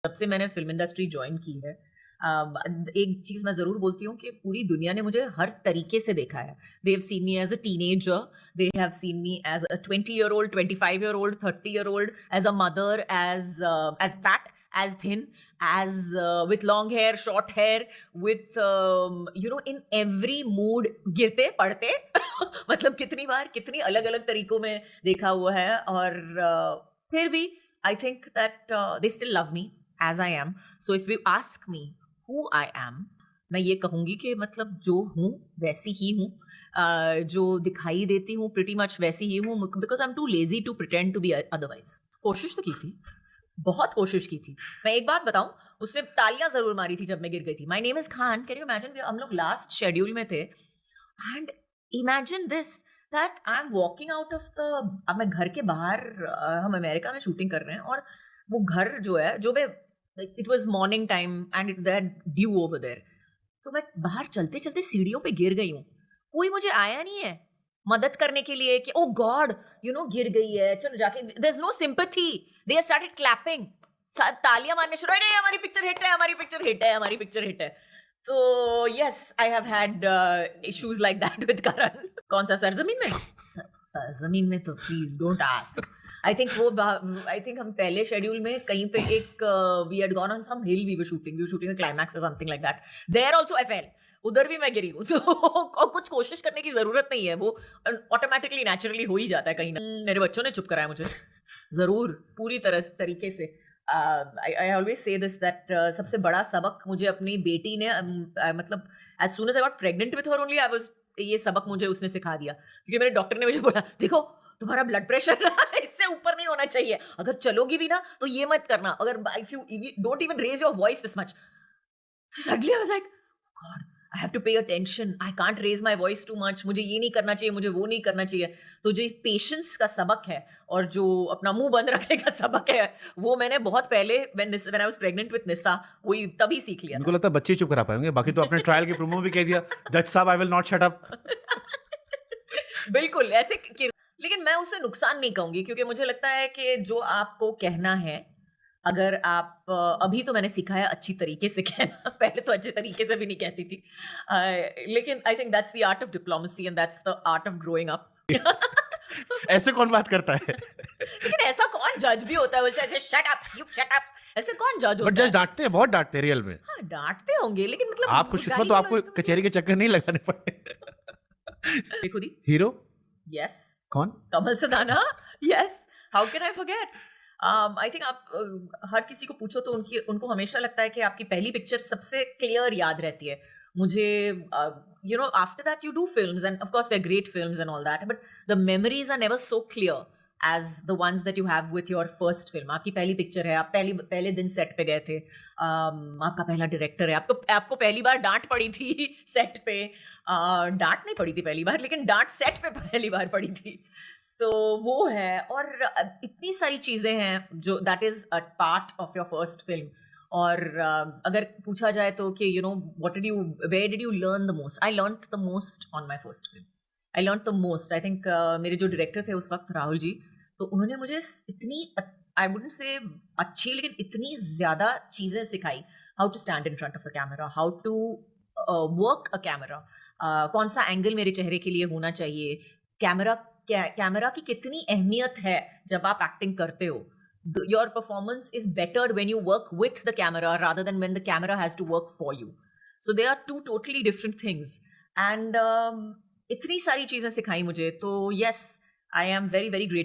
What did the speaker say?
जब से मैंने फ़िल्म इंडस्ट्री जॉइन की है एक चीज़ मैं ज़रूर बोलती हूँ कि पूरी दुनिया ने मुझे हर तरीके से देखा है। They have seen me as a teenager, they have seen me as a 20 year old, 25 year old, 30 year old, as a mother, as fat, as thin, with long hair, short hair, with in every mood गिरते, पढ़ते मतलब कितनी बार, कितनी अलग-अलग तरीकों में देखा हुआ है और फिर भी I think that they still love me as I am. So if you ask me who I am, मैं ये कहूँगी कि मतलब जो हूँ वैसी ही हूँ, जो दिखाई देती हूँ pretty much वैसी ही हूँ because I'm too lazy to pretend to be otherwise. कोशिश तो की थी, बहुत कोशिश की थी। मैं एक बात बताऊँ, उसने तालियाँ ज़रूर मारी थी जब मैं गिर गई थी। My name is Khan, can you imagine? हम लोग लास्ट शेड्यूल में थे and imagine this that I am walking out of the अब मैं घर के बाहर हम अमेरिका में शूटिंग कर रहे हैं और वो घर जो है जो मैं it was morning time and it that dew over there तो मैं बाहर चलते चलते सीढ़ियों पे गिर गई हूँ कोई मुझे आया नहीं है मदद करने के लिए कि ओ गॉड गिर गई है चलो जाके there is no sympathy they started clapping तालियां मारने शुरू अरे हमारी पिक्चर हिट है हमारी पिक्चर हिट है हमारी पिक्चर हिट है तो yes I have had issues like that with Karan कौन सा सरजमीन में सरजमीन में तो please don't ask I think I think हम पहले शेड्यूल में कहीं पे एक we had gone on some hill we were shooting the climax और something like that there also I fell उधर भी मैं गिरी हूँ तो कुछ कोशिश करने की जरूरत नहीं है वो ऑटोमेटिकली नेचुरली हो ही जाता है कहीं ना मेरे बच्चों ने चुप कराया मुझे जरूर पूरी तरीके से I always say this that सबसे बड़ा सबक मुझे अपनी बेटी ने मतलब as soon as I got pregnant with her only I was ये सबक मुझे उसने सिखा दिया क्योंकि मेरे डॉक्टर ने मुझे बोला देखो तुम्हारा ब्लड प्रेशर इससे ऊपर नहीं होना चाहिए अगर चलोगी भी ना तो ये मत करना अगर if you don't even raise your voice this much suddenly I was like God I have to pay attention I can't raise my voice too much मुझे ये नहीं करना चाहिए मुझे वो नहीं करना चाहिए तो जो पेशेंस का सबक है और जो अपना मुंह बंद रखने का सबक है वो मैंने बहुत पहले when I was pregnant with निसा वही तभी सीख लिया मुझे लगता है बच्चे चुप करा पाएंगे बाकी तो आपने ट्रायल के प्रोमो भी कह दिया जज साहब I will not shut up बिल्कुल ऐसे लेकिन मैं उससे नुकसान नहीं कहूंगी क्योंकि मुझे लगता है कि जो आपको कहना है अगर आप अभी तो मैंने सीखा है अच्छी तरीके से कहना पहले तो अच्छे तरीके से भी नहीं कहती थी लेकिन I think that's the art of diplomacy and that's the art of growing up ऐसे कौन बात करता है लेकिन ऐसा कौन जज भी होता है बोलता है shut up you shut up ऐसे कौन जज होता बट जज डांटते हैं बहुत डांटते हैं रियल में हाँ डांटते होंगे लेकिन मतलब आप खुशकिस्मत तो आपको कचहरी के चक्कर नहीं लगाने पड़े देखो दी हीरो यस कौन Kamal Sadanah yes how can I forget I think आप हर किसी को पूछो तो उनको हमेशा लगता है कि आपकी पहली पिक्चर सबसे क्लियर याद रहती है मुझे after that you do films and of course they are great films and all that but the memories are never so clear as the ones that you have with your first film आपकी पहली picture है आप पहले दिन set पे गए थे आपका पहला डायरेक्टर है आपको पहली बार डांट पड़ी थी सेट पे डांट नहीं पड़ी थी पहली बार लेकिन डांट सेट पे पहली बार पड़ी थी तो वो है और इतनी सारी चीज़ें हैं जो that is a part of your first film और अगर पूछा जाए तो कि where did you learn the most I learn the most on my first film I learn the most I think मेरे जो डायरेक्टर थे उस वक्त राहुल जी तो उन्होंने मुझे इतनी आई वुडंट से अच्छी लेकिन इतनी ज़्यादा चीज़ें सिखाई how to stand in front of a camera how to work a camera कौन सा एंगल मेरे चेहरे के लिए होना चाहिए कैमरा की कितनी अहमियत है जब आप एक्टिंग करते हो your performance is better when you work with the camera rather than when the camera has to work for you so they are two totally different things and इतनी सारी चीज़ें सिखाई मुझे तो yes I am very very great